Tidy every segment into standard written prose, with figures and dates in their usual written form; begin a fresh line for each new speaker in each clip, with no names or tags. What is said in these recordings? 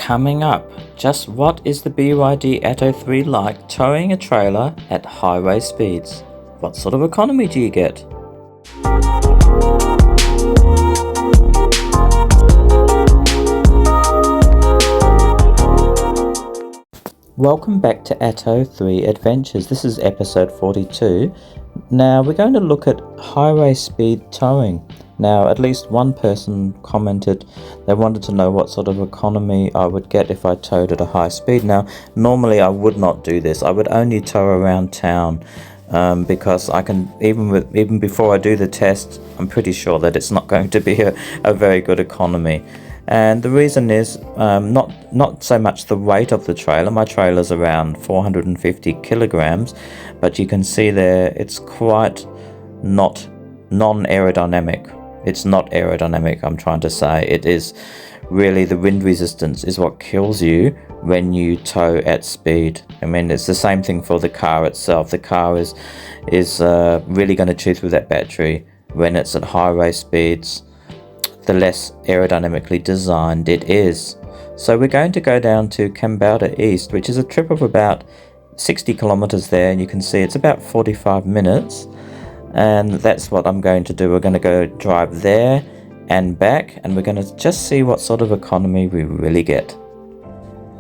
Coming up, just what is the BYD Atto 3 like towing a trailer at highway speeds? What sort of economy do you get? Welcome back to Atto 3 Adventures. This is episode 42. Now we're going to look at highway speed towing. Now at least one person commented they wanted to know what sort of economy I would get if I towed at a high speed. Now normally I would not do this. I would only tow around town because I can, even before I do the test, I'm pretty sure that it's not going to be a very good economy. And the reason is not so much the weight of the trailer. My trailer's around 450 kilograms, but you can see there it's quite not non-aerodynamic. It's not aerodynamic, I'm trying to say. It is really the wind resistance is what kills you when you tow at speed. I mean, it's the same thing for the car itself. The car is really going to chew through that battery when it's at highway speeds. The less aerodynamically designed it is. So we're going to go down to Gvidon East, which is a trip of about 60 kilometers there, and you can see it's about 45 minutes. And that's what I'm going to do. We're going to go drive there and back, and we're going to just see what sort of economy we really get.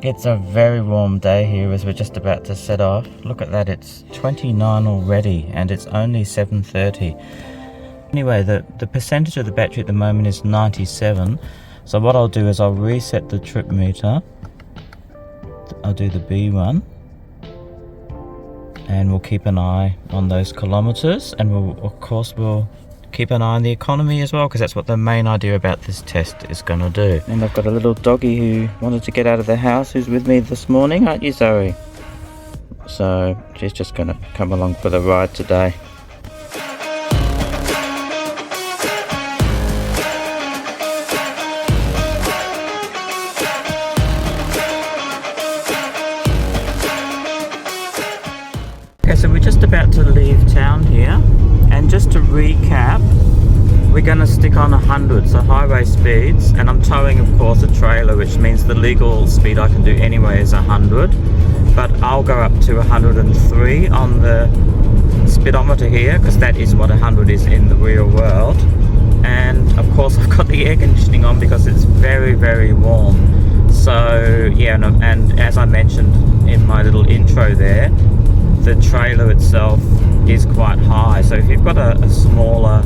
It's a very warm day here as we're just about to set off. Look at that, it's 29 already and it's only 7:30. Anyway, the percentage of the battery at the moment is 97. So what I'll do is I'll reset the trip meter. I'll do the B one. And we'll keep an eye on those kilometers, and we'll keep an eye on the economy as well, because that's what the main idea about this test is going to do. And I've got a little doggy who wanted to get out of the house who's with me this morning, aren't you, Zoe? So she's just going to come along for the ride today. Okay, so we're just about to leave town here, and just to recap, we're going to stick on 100, so highway speeds, and I'm towing of course a trailer, which means the legal speed I can do anyway is 100, but I'll go up to 103 on the speedometer here, because that is what 100 is in the real world. And of course I've got the air conditioning on because it's very, very warm. So yeah, and as I mentioned in my little intro there, the trailer itself is quite high, so if you've got a smaller,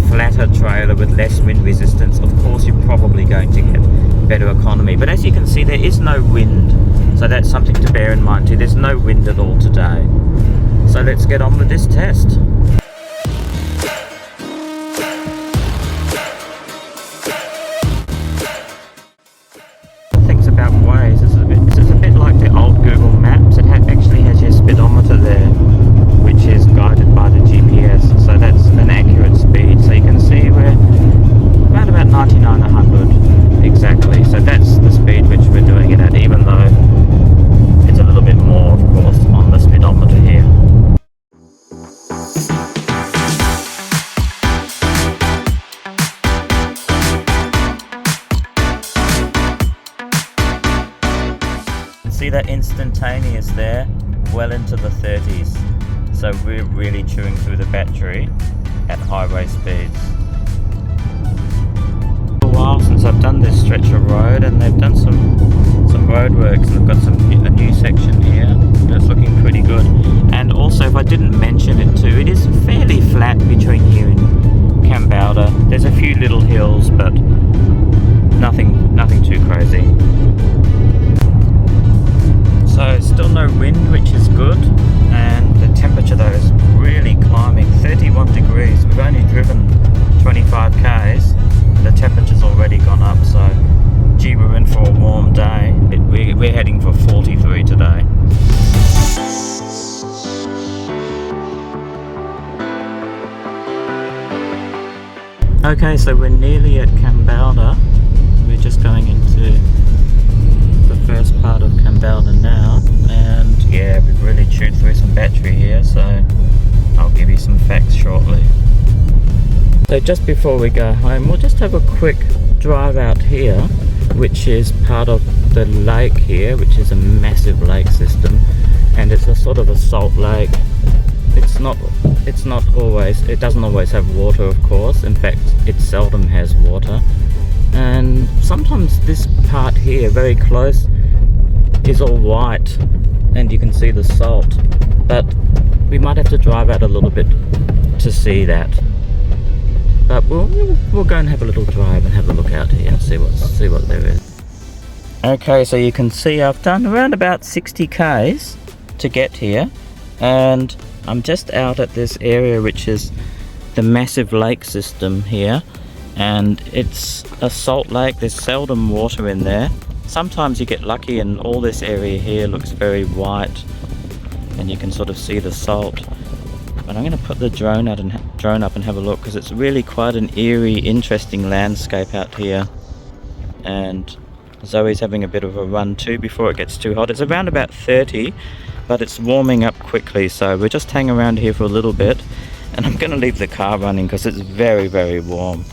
flatter trailer with less wind resistance, of course you're probably going to get better economy. But as you can see, there is no wind, so that's something to bear in mind too. There's no wind at all today. So let's get on with this test. Things about Waze, this is a bit like the old Google Maps. It actually has your speedometer there, which is guided by the GPS, so that's an accurate speed. So you can see we're around about 99, 100 exactly. So that's the speed which we're doing it at, even though it's a little bit more, of course, on the speedometer here. See that instantaneous there, well into the 30s. So we're really chewing through the battery at highway speeds. A while since I've done this stretch of road, and they've done some road works, and they've got a new section here that's looking pretty good. And also, if I didn't mention it too, it is fairly flat between here and Gvidon. There's a few little hills, but nothing too crazy. So still no wind, which is good, and the temperature though is really climbing, 31 degrees. We've only driven 25 k's, and the temperature's already gone up, so gee, we're in for a warm day. We're heading for 43 today. Okay, so we're nearly at Gvidon. We're just going into the first part of Gvidon now, and yeah, we've really chewed through some battery here, so I'll give you some facts shortly. So just before we go home, we'll just have a quick drive out here which is part of the lake here, which is a massive lake system, and it's a sort of a salt lake. It doesn't always have water, of course. In fact, it seldom has water. And sometimes this part here, very close, is all white, and you can see the salt. But we might have to drive out a little bit to see that. But we'll go and have a little drive and have a look out here and see what there is. Okay, so you can see I've done around about 60 k's to get here, and I'm just out at this area which is the massive lake system here, and it's a salt lake. There's seldom water in there. Sometimes you get lucky and all this area here looks very white and you can sort of see the salt. But I'm going to put the drone up and have a look, because it's really quite an eerie, interesting landscape out here. And Zoe's having a bit of a run too before it gets too hot. It's around about 30, but it's warming up quickly, so we'll just hang around here for a little bit, and I'm going to leave the car running because it's very, very warm.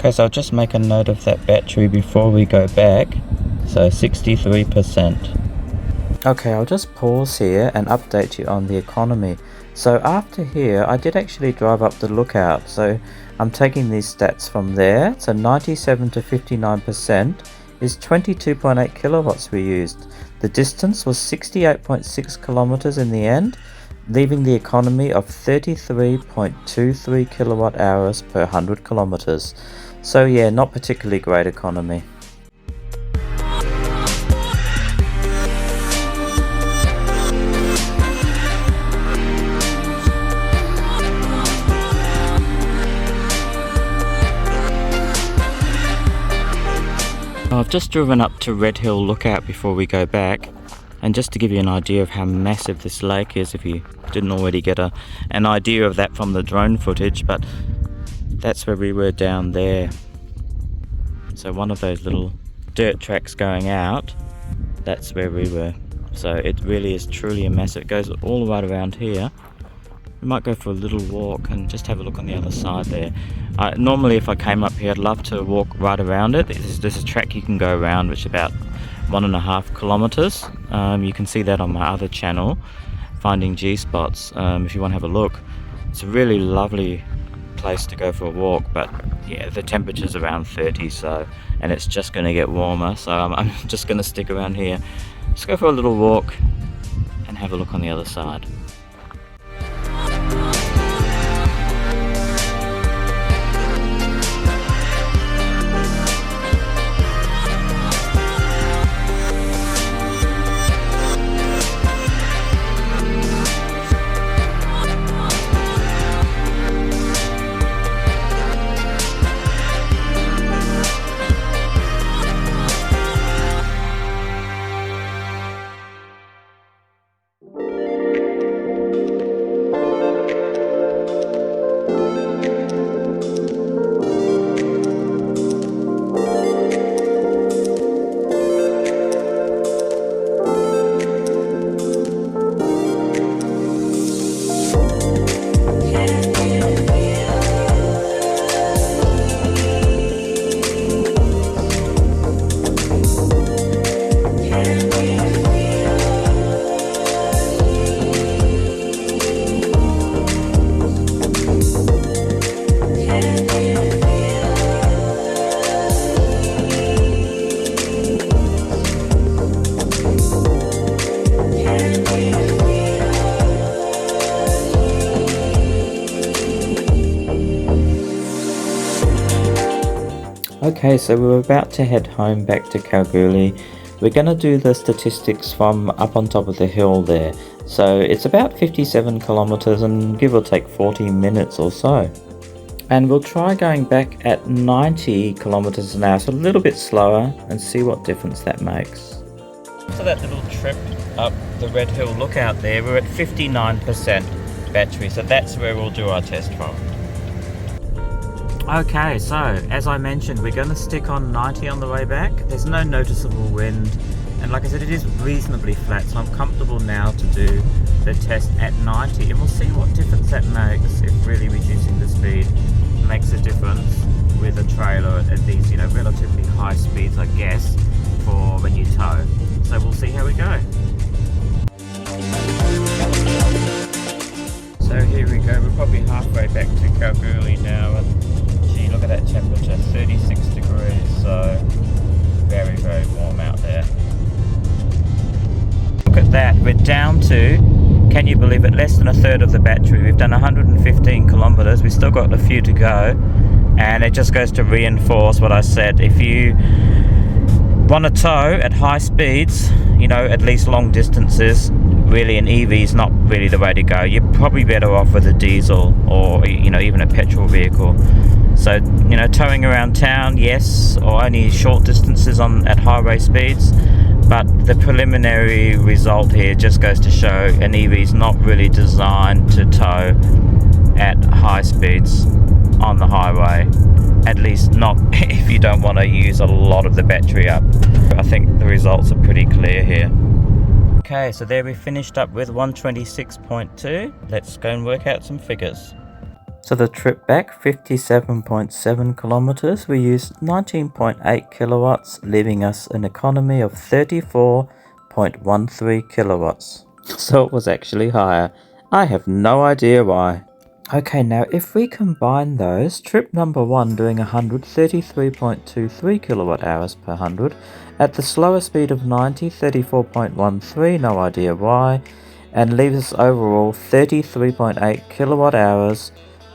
Okay, so I'll just make a note of that battery before we go back. So 63%. Okay, I'll just pause here and update you on the economy. So after here, I did actually drive up the lookout. So I'm taking these stats from there. So 97 to 59% is 22.8 kilowatts we used. The distance was 68.6 kilometers in the end, leaving the economy of 33.23 kilowatt hours per 100 kilometers. So yeah, not particularly great economy. I've just driven up to Red Hill Lookout before we go back, and just to give you an idea of how massive this lake is, if you didn't already get an idea of that from the drone footage, but that's where we were down there. So one of those little dirt tracks going out, that's where we were. So it really is truly a massive, it goes all right around here. We might go for a little walk and just have a look on the other side there. Normally if I came up here, I'd love to walk right around it. There's a track you can go around which is about 1.5 kilometers. You can see that on my other channel, Finding G Spots, if you want to have a look. It's a really lovely place to go for a walk, but yeah, the temperature's around 30, so, and it's just going to get warmer, so I'm just going to stick around here. Just go for a little walk and have a look on the other side. Okay, so we're about to head home back to Kalgoorlie. We're going to do the statistics from up on top of the hill there. So it's about 57 kilometers and give or take 40 minutes or so. And we'll try going back at 90 kilometers an hour, so a little bit slower, and see what difference that makes. So that little trip up the Red Hill Lookout there, we're at 59% battery, so that's where we'll do our test from. Okay, so as I mentioned, we're going to stick on 90 on the way back. There's no noticeable wind, and like I said, it is reasonably flat, so I'm comfortable now to do the test at 90, and we'll see what difference that makes if really reducing the speed makes a difference with a trailer at these, you know, relatively high speeds, I guess, for when you tow. So we'll see how we go. So here we go, we're probably halfway back to Kalgoorlie now, and gee, look at that temperature, 36 degrees, so very, very warm out there. Look at that, we're down to, can you believe it, less than a third of the battery. We've done 115 kilometers, we've still got a few to go, and it just goes to reinforce what I said. If you want to tow at high speeds, you know, at least long distances, really an EV is not really the way to go. You're probably better off with a diesel or, you know, even a petrol vehicle. So, you know, towing around town, yes, or only short distances at highway speeds, but the preliminary result here just goes to show an EV is not really designed to tow at high speeds on the highway, at least not if you don't want to use a lot of the battery up. I think the results are pretty clear here. Okay, so there we finished up with 126.2. Let's go and work out some figures. So the trip back, 57.7 kilometers, we used 19.8 kilowatts, leaving us an economy of 34.13 kilowatts. So it was actually higher. I have no idea why. Okay, now if we combine those, trip number 1 doing 133.23 kilowatt hours per 100, at the slower speed of 90, 34.13, no idea why, and leaves us overall 33.8 kilowatt hours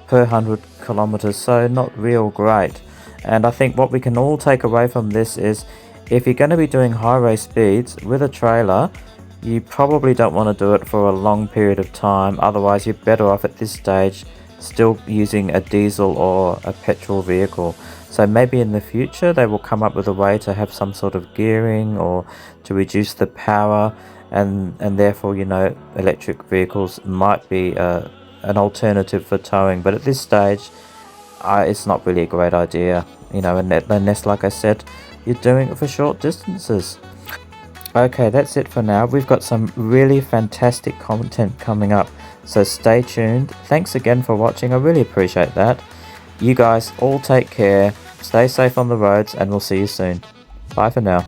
per 100 kilometers, so not real great. And I think what we can all take away from this is, if you're going to be doing highway speeds with a trailer, you probably don't want to do it for a long period of time. Otherwise, you're better off at this stage still using a diesel or a petrol vehicle. So maybe in the future they will come up with a way to have some sort of gearing or to reduce the power, and therefore, you know, electric vehicles might be an alternative for towing. But at this stage, it's not really a great idea, you know, unless, like I said, you're doing it for short distances. Okay, that's it for now. We've got some really fantastic content coming up, so stay tuned. Thanks again for watching. I really appreciate that. You guys all take care, stay safe on the roads, and we'll see you soon. Bye for now.